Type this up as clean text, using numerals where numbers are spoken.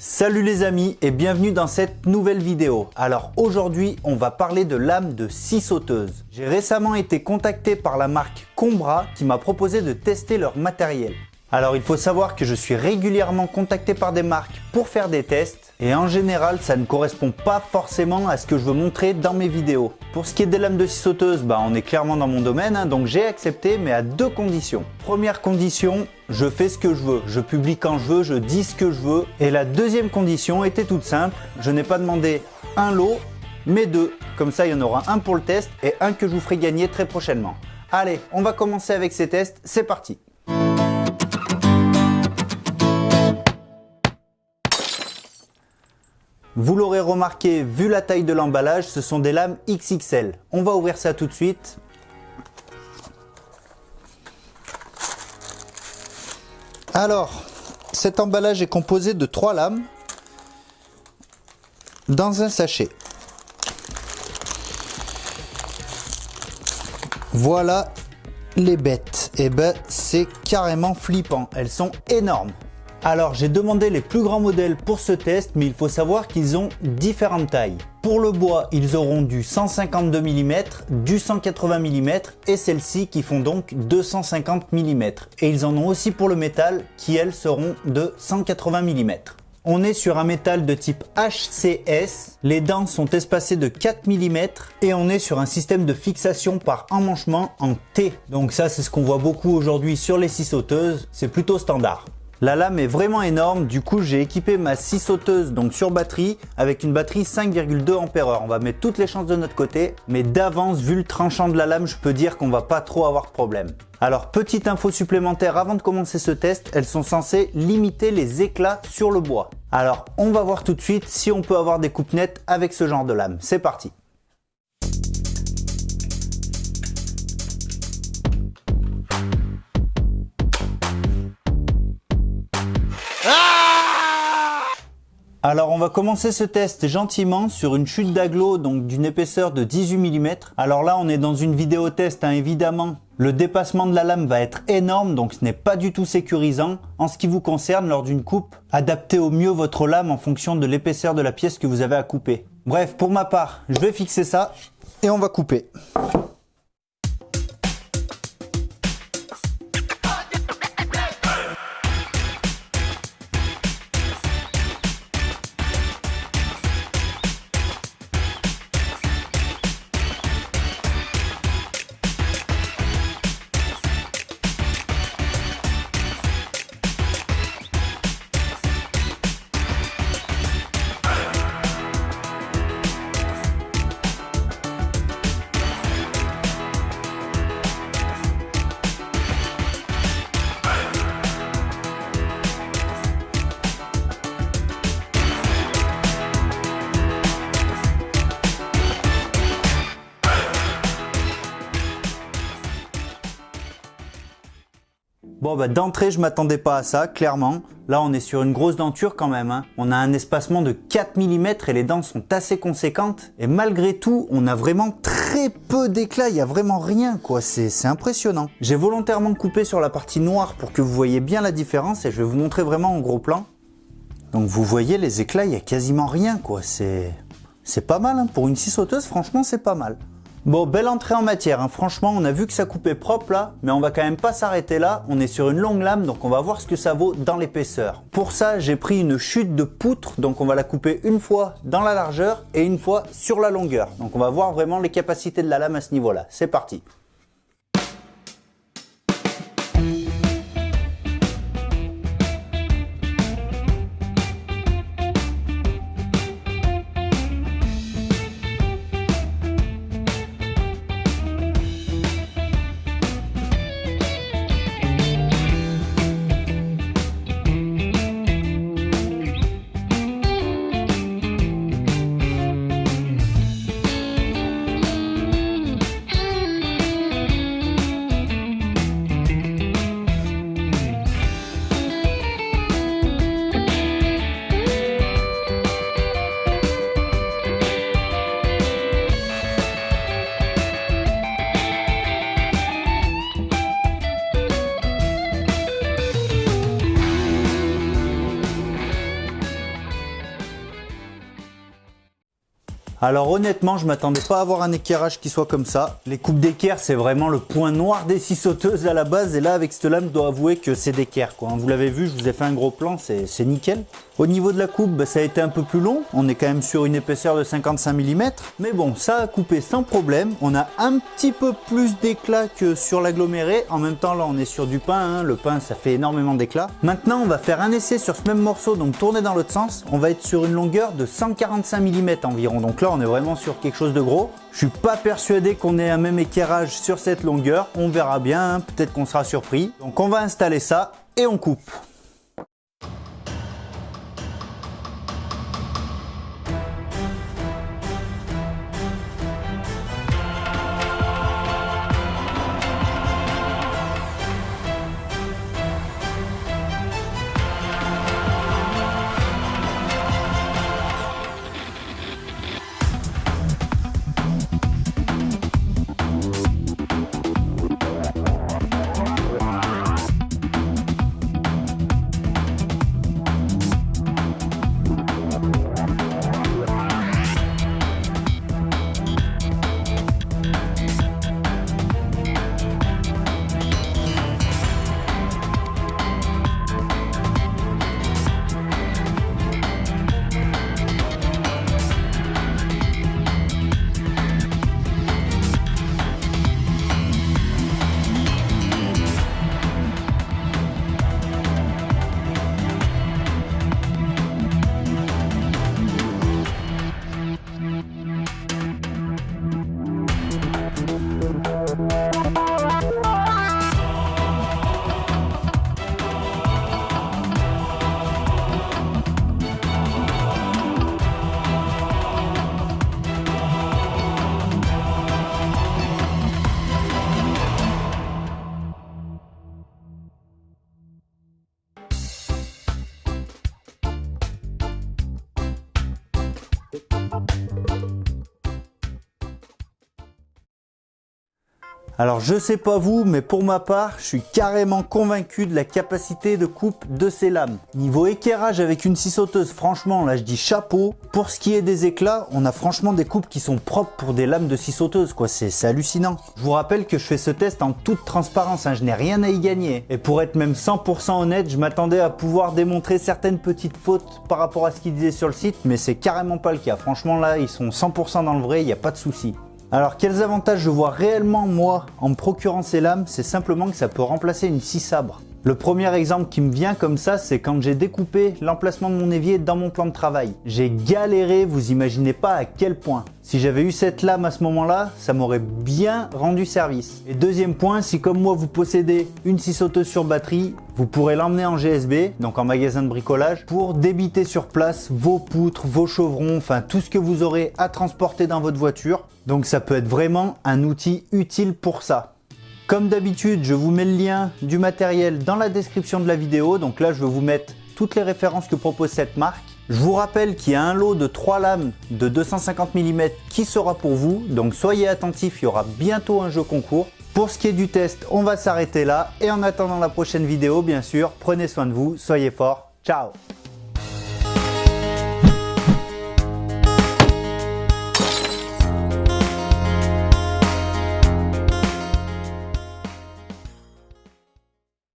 Salut les amis et bienvenue dans cette nouvelle vidéo. Alors aujourd'hui on va parler de lames de scie sauteuse. J'ai récemment été contacté par la marque Combra qui m'a proposé de tester leur matériel. Alors il faut savoir que je suis régulièrement contacté par des marques pour faire des tests et en général ça ne correspond pas forcément à ce que je veux montrer dans mes vidéos. Pour ce qui est des lames de scie sauteuse, on est clairement dans mon domaine, donc j'ai accepté mais à deux conditions. Première condition, je fais ce que je veux, je publie quand je veux, je dis ce que je veux. Et la deuxième condition était toute simple, je n'ai pas demandé un lot mais deux. Comme ça il y en aura un pour le test et un que je vous ferai gagner très prochainement. Allez, on va commencer avec ces tests, c'est parti. Vous l'aurez remarqué, vu la taille de l'emballage, ce sont des lames XXL. On va ouvrir ça tout de suite. Alors, cet emballage est composé de 3 lames dans un sachet. Voilà les bêtes. Et c'est carrément flippant. Elles sont énormes. Alors j'ai demandé les plus grands modèles pour ce test, mais il faut savoir qu'ils ont différentes tailles. Pour le bois, ils auront du 152 mm, du 180 mm et celles-ci qui font donc 250 mm. Et ils en ont aussi pour le métal qui elles seront de 180 mm. On est sur un métal de type HCS, les dents sont espacées de 4 mm et on est sur un système de fixation par emmanchement en T. Donc ça c'est ce qu'on voit beaucoup aujourd'hui sur les scies sauteuses, c'est plutôt standard. La lame est vraiment énorme, du coup j'ai équipé ma scie sauteuse donc sur batterie avec une batterie 5,2 Ah. On va mettre toutes les chances de notre côté, mais d'avance vu le tranchant de la lame, je peux dire qu'on va pas trop avoir de problème. Alors petite info supplémentaire avant de commencer ce test, elles sont censées limiter les éclats sur le bois. Alors on va voir tout de suite si on peut avoir des coupes nettes avec ce genre de lame. C'est parti. Alors on va commencer ce test gentiment sur une chute d'agglo donc d'une épaisseur de 18 mm. Alors là on est dans une vidéo test évidemment. Le dépassement de la lame va être énorme donc ce n'est pas du tout sécurisant. En ce qui vous concerne, lors d'une coupe, adaptez au mieux votre lame en fonction de l'épaisseur de la pièce que vous avez à couper. Bref, pour ma part, je vais fixer ça et on va couper. Bon d'entrée je m'attendais pas à ça, clairement. Là on est sur une grosse denture quand même. On a un espacement de 4 mm et les dents sont assez conséquentes. Et malgré tout, on a vraiment très peu d'éclats, il n'y a vraiment rien quoi, c'est impressionnant. J'ai volontairement coupé sur la partie noire pour que vous voyez bien la différence et je vais vous montrer vraiment en gros plan. Donc vous voyez les éclats, il n'y a quasiment rien quoi, c'est pas mal. Pour une scie sauteuse, franchement c'est pas mal. Bon, belle entrée en matière, franchement on a vu que ça coupait propre là, mais on va quand même pas s'arrêter là, on est sur une longue lame donc on va voir ce que ça vaut dans l'épaisseur. Pour ça j'ai pris une chute de poutre, donc on va la couper une fois dans la largeur et une fois sur la longueur. Donc on va voir vraiment les capacités de la lame à ce niveau là, c'est parti. Alors honnêtement, je m'attendais pas à avoir un équerrage qui soit comme ça. Les coupes d'équerre, c'est vraiment le point noir des scie sauteuses à la base. Et là, avec cette lame, je dois avouer que c'est d'équerre, quoi. Vous l'avez vu, je vous ai fait un gros plan, c'est nickel. Au niveau de la coupe, bah, ça a été un peu plus long. On est quand même sur une épaisseur de 55 mm. Mais bon, ça a coupé sans problème. On a un petit peu plus d'éclat que sur l'aggloméré. En même temps, là, on est sur du pain. Hein. Le pain, ça fait énormément d'éclat. Maintenant, on va faire un essai sur ce même morceau, donc tourner dans l'autre sens. On va être sur une longueur de 145 mm environ. Donc là, on est vraiment sur quelque chose de gros. Je suis pas persuadé qu'on ait un même équerrage sur cette longueur. On verra bien. Hein. Peut-être qu'on sera surpris. Donc on va installer ça et on coupe. Alors je sais pas vous, mais pour ma part, je suis carrément convaincu de la capacité de coupe de ces lames. Niveau équerrage avec une scie sauteuse, franchement là je dis chapeau. Pour ce qui est des éclats, on a franchement des coupes qui sont propres pour des lames de scie sauteuse, quoi. C'est hallucinant. Je vous rappelle que je fais ce test en toute transparence, hein. Je n'ai rien à y gagner. Et pour être même 100% honnête, je m'attendais à pouvoir démontrer certaines petites fautes par rapport à ce qu'ils disaient sur le site, mais c'est carrément pas le cas. Franchement là, ils sont 100% dans le vrai, il n'y a pas de souci. Alors quels avantages je vois réellement moi en me procurant ces lames, c'est simplement que ça peut remplacer une scie sabre. Le premier exemple qui me vient comme ça, c'est quand j'ai découpé l'emplacement de mon évier dans mon plan de travail. J'ai galéré, vous imaginez pas à quel point. Si j'avais eu cette lame à ce moment-là, ça m'aurait bien rendu service. Et deuxième point, si comme moi vous possédez une scie sauteuse sur batterie, vous pourrez l'emmener en GSB, donc en magasin de bricolage, pour débiter sur place vos poutres, vos chevrons, enfin tout ce que vous aurez à transporter dans votre voiture. Donc ça peut être vraiment un outil utile pour ça. Comme d'habitude, je vous mets le lien du matériel dans la description de la vidéo. Donc là, je vais vous mettre toutes les références que propose cette marque. Je vous rappelle qu'il y a un lot de 3 lames de 250 mm qui sera pour vous. Donc soyez attentifs, il y aura bientôt un jeu concours. Pour ce qui est du test, on va s'arrêter là. Et en attendant la prochaine vidéo, bien sûr, prenez soin de vous, soyez forts. Ciao!